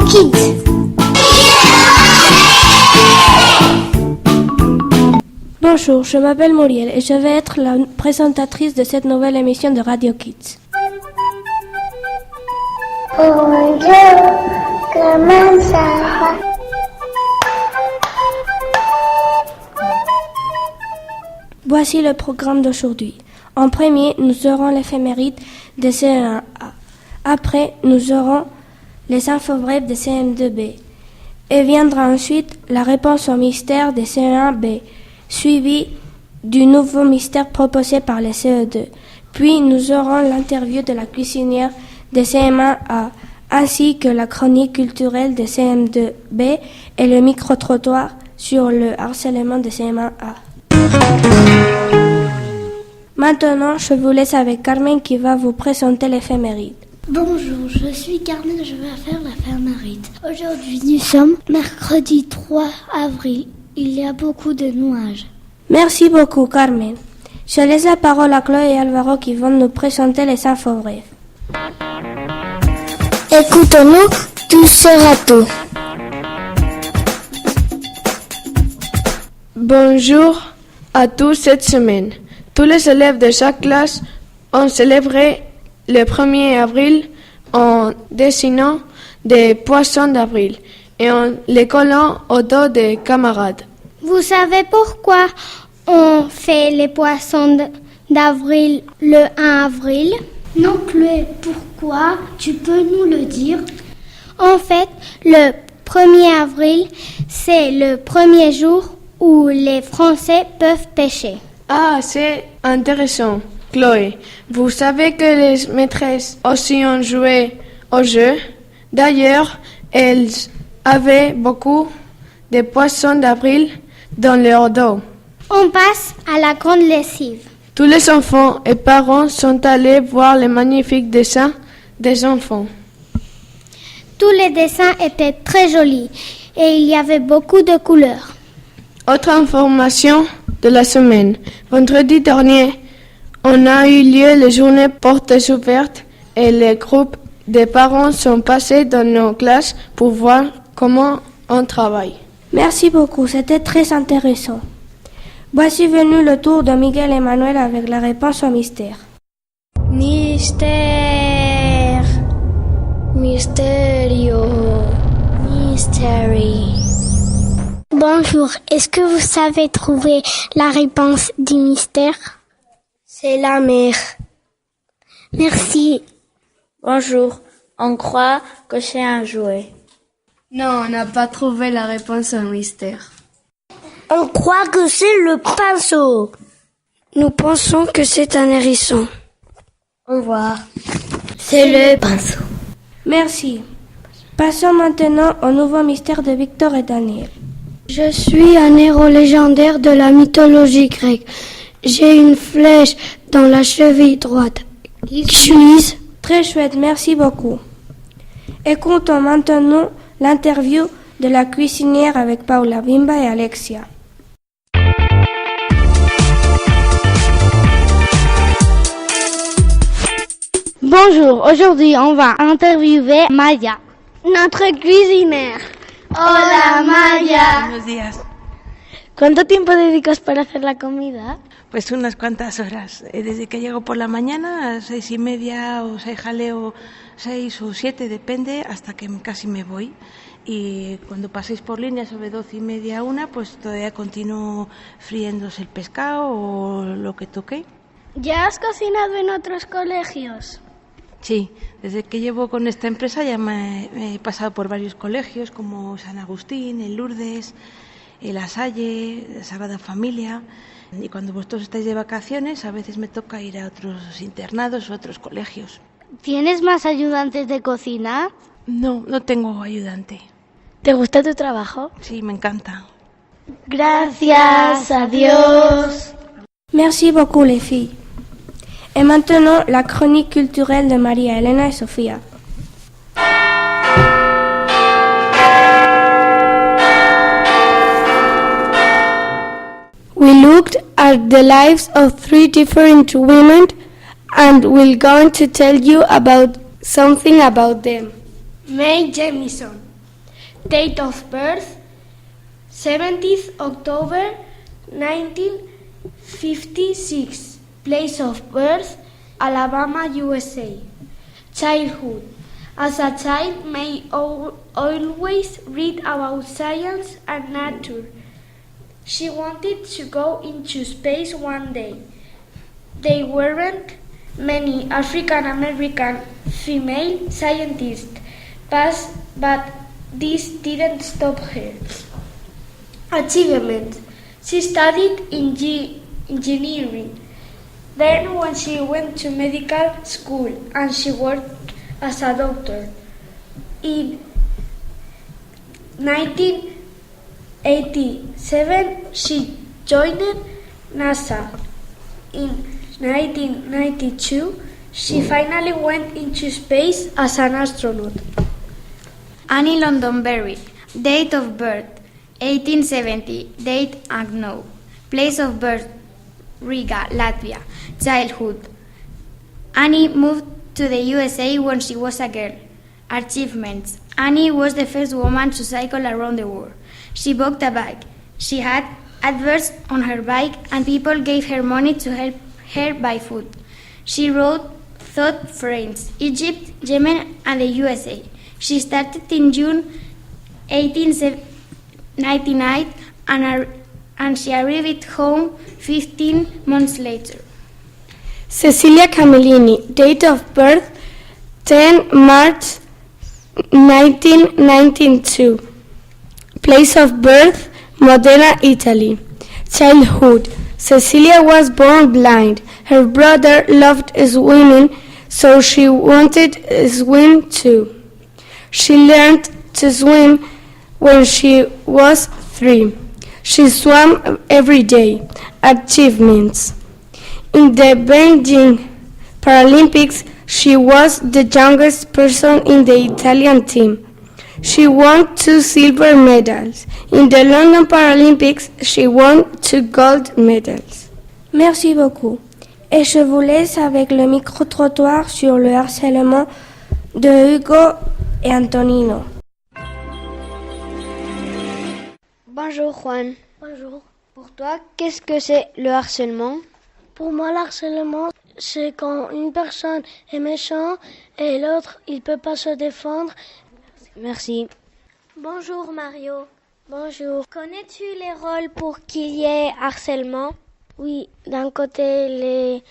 Kids. Bonjour, je m'appelle Muriel et je vais être la présentatrice de cette nouvelle émission de Radio Kids. Bonjour, comment ça va? Voici le programme d'aujourd'hui. En premier, nous aurons l'éphéméride de CE1A. Après, nous aurons les infos brèves de CM2B. Et viendra ensuite la réponse au mystère de CE1B, suivi du nouveau mystère proposé par les CE2. Puis, nous aurons l'interview de la cuisinière de CM1A, ainsi que la chronique culturelle de CM2B et le micro-trottoir sur le harcèlement de CM1A. Maintenant, je vous laisse avec Carmen qui va vous présenter l'éphéméride. Bonjour, je suis Carmen, je vais faire l'éphéméride. Aujourd'hui, nous sommes mercredi 3 avril. Il y a beaucoup de nuages. Merci beaucoup, Carmen. Je laisse la parole à Chloé et Alvaro qui vont nous présenter les infos brèves. Écoutons-nous, tout sera tout. Bonjour à tous cette semaine. Tous les élèves de chaque classe ont célébré le 1er avril en dessinant des poissons d'avril et en les collant au dos des camarades. Vous savez pourquoi on fait les poissons d'avril le 1 avril? Non, Chloé, pourquoi? Tu peux nous le dire? En fait, le 1er avril, c'est le premier jour où les Français peuvent pêcher. Ah, c'est intéressant. Chloé, vous savez que les maîtresses aussi ont joué au jeu. D'ailleurs, elles avaient beaucoup de poissons d'avril dans leur dos. On passe à la grande lessive. Tous les enfants et parents sont allés voir les magnifiques dessins des enfants. Tous les dessins étaient très jolis et il y avait beaucoup de couleurs. Autre information de la semaine. Vendredi dernier, on a eu lieu les journées portes ouvertes et les groupes de parents sont passés dans nos classes pour voir comment on travaille. Merci beaucoup, c'était très intéressant. Voici venu le tour de Miguel et Manuel avec la réponse au mystère. Mystère. Mystérieux. Mystery. Bonjour, est-ce que vous savez trouver la réponse du mystère? C'est la mer. Merci. Bonjour, on croit que c'est un jouet. Non, on n'a pas trouvé la réponse au mystère. On croit que c'est le pinceau. Nous pensons que c'est un hérisson. Au revoir. C'est le pinceau. Merci. Passons maintenant au nouveau mystère de Victor et Daniel. Je suis un héros légendaire de la mythologie grecque. J'ai une flèche dans la cheville droite. Qui suis-je? Très chouette, merci beaucoup. Écoutons maintenant l'interview de la cuisinière avec Paula Bimba et Alexia. Bonjour, aujourd'hui on va interviewer Maya, notre cuisinière. Hola, Maya. Buenos días. ¿Cuánto tiempo dedicas para hacer la comida? Pues unas cuantas horas. Desde que llego por la mañana, a 6:30 o 6 jaleo, 6 o 7, depende, hasta que casi me voy. Y cuando paséis por línea sobre 12:30, 1, pues todavía continúo friéndose el pescado o lo que toque. ¿Ya has cocinado en otros colegios? Sí, desde que llevo con esta empresa ya me he pasado por varios colegios como San Agustín, el Lourdes, el La Salle, Sagrada Familia. Y cuando vosotros estáis de vacaciones, a veces me toca ir a otros internados o otros colegios. ¿Tienes más ayudantes de cocina? No, no tengo ayudante. ¿Te gusta tu trabajo? Sí, me encanta. Gracias, adiós. Merci beaucoup les filles. Et maintenant, la chronique culturelle de Maria Elena et Sofia. We looked at the lives of 3 different women and we're going to tell you about something about them. Mae Jemison, Date of birth, 17th October 1956. Place of birth, Alabama, USA. Childhood. As a child, may always read about science and nature. She wanted to go into space one day. There weren't many African American female scientists, but this didn't stop her. Achievement. She studied engineering. Then when she went to medical school and she worked as a doctor. In 1987, she joined NASA. In 1992, she finally went into space as an astronaut. Annie Londonberry, date of birth, 1870, date unknown. Place of birth, Riga, Latvia. Childhood. Annie moved to the USA when she was a girl. Achievements. Annie was the first woman to cycle around the world. She bought a bike. She had adverts on her bike and people gave her money to help her buy food. She rode thought France, Egypt, Yemen and the USA. She started in June 1899 and she arrived home 15 months later. Cecilia Camellini, date of birth 10 March 1992. Place of birth Modena, Italy. Childhood. Cecilia was born blind. Her brother loved swimming, so she wanted to swim too. She learned to swim when she was 3. She swam every day. Achievements. In the Beijing Paralympics, she was the youngest person in the Italian team. She won 2 silver medals. In the London Paralympics, she won 2 gold medals. Merci beaucoup. Et je vous laisse avec le micro-trottoir sur le harcèlement de Hugo et Antonino. Bonjour Juan. Bonjour. Pour toi, qu'est-ce que c'est le harcèlement? Pour moi, le harcèlement, c'est quand une personne est méchante et l'autre, il ne peut pas se défendre. Merci. Bonjour Mario. Bonjour. Connais-tu les rôles pour qu'il y ait harcèlement? Oui, d'un côté, les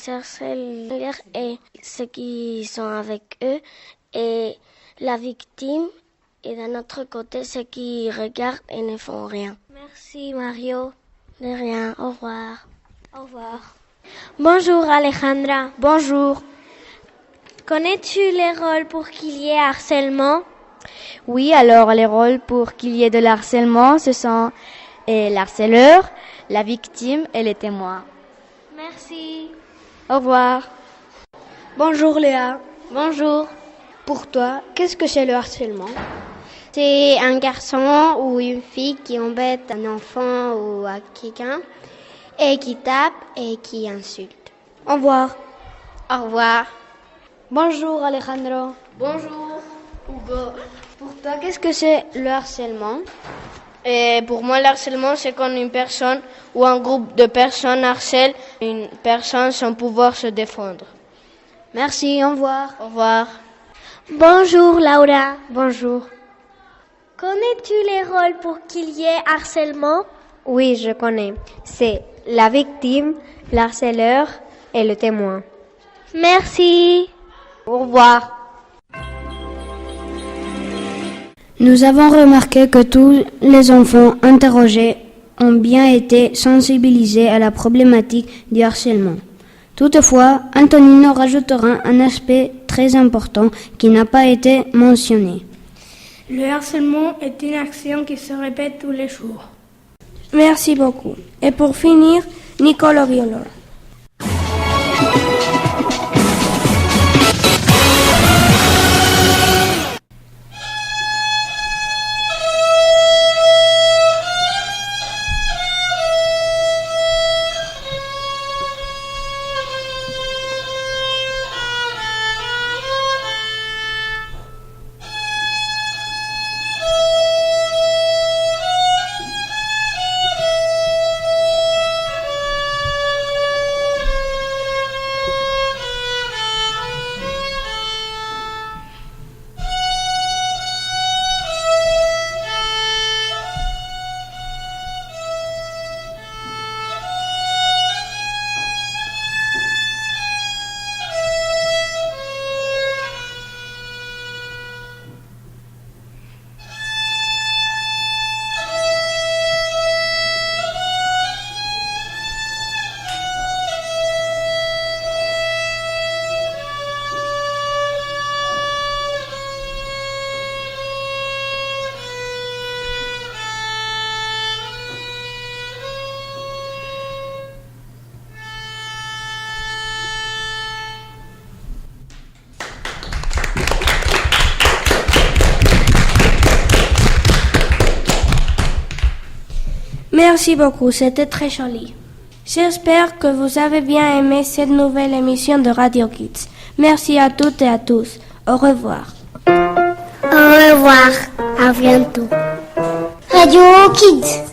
harceleurs et ceux qui sont avec eux, et la victime, et d'un autre côté, ceux qui regardent et ne font rien. Merci Mario. De rien, au revoir. Au revoir. Bonjour Alejandra. Bonjour. Connais-tu les rôles pour qu'il y ait harcèlement? Oui, alors les rôles pour qu'il y ait de l'harcèlement, ce sont l'harceleur, la victime et les témoins. Merci. Au revoir. Bonjour Léa. Bonjour. Pour toi, qu'est-ce que c'est le harcèlement? C'est un garçon ou une fille qui embête un enfant ou à quelqu'un et qui tape et qui insulte. Au revoir. Au revoir. Bonjour Alejandro. Bonjour Hugo. Pour toi, qu'est-ce que c'est le harcèlement? Pour moi, le harcèlement, c'est quand une personne ou un groupe de personnes harcèle une personne sans pouvoir se défendre. Merci, au revoir. Au revoir. Bonjour Laura. Bonjour. Connais-tu les rôles pour qu'il y ait harcèlement? Oui, je connais. C'est la victime, l'harceleur et le témoin. Merci. Au revoir. Nous avons remarqué que tous les enfants interrogés ont bien été sensibilisés à la problématique du harcèlement. Toutefois, Antonino rajoutera un aspect très important qui n'a pas été mentionné. Le harcèlement est une action qui se répète tous les jours. Merci beaucoup. Et pour finir, Nicolo Violon. Merci beaucoup, c'était très joli. J'espère que vous avez bien aimé cette nouvelle émission de Radio Kids. Merci à toutes et à tous. Au revoir. Au revoir. À bientôt. Radio Kids.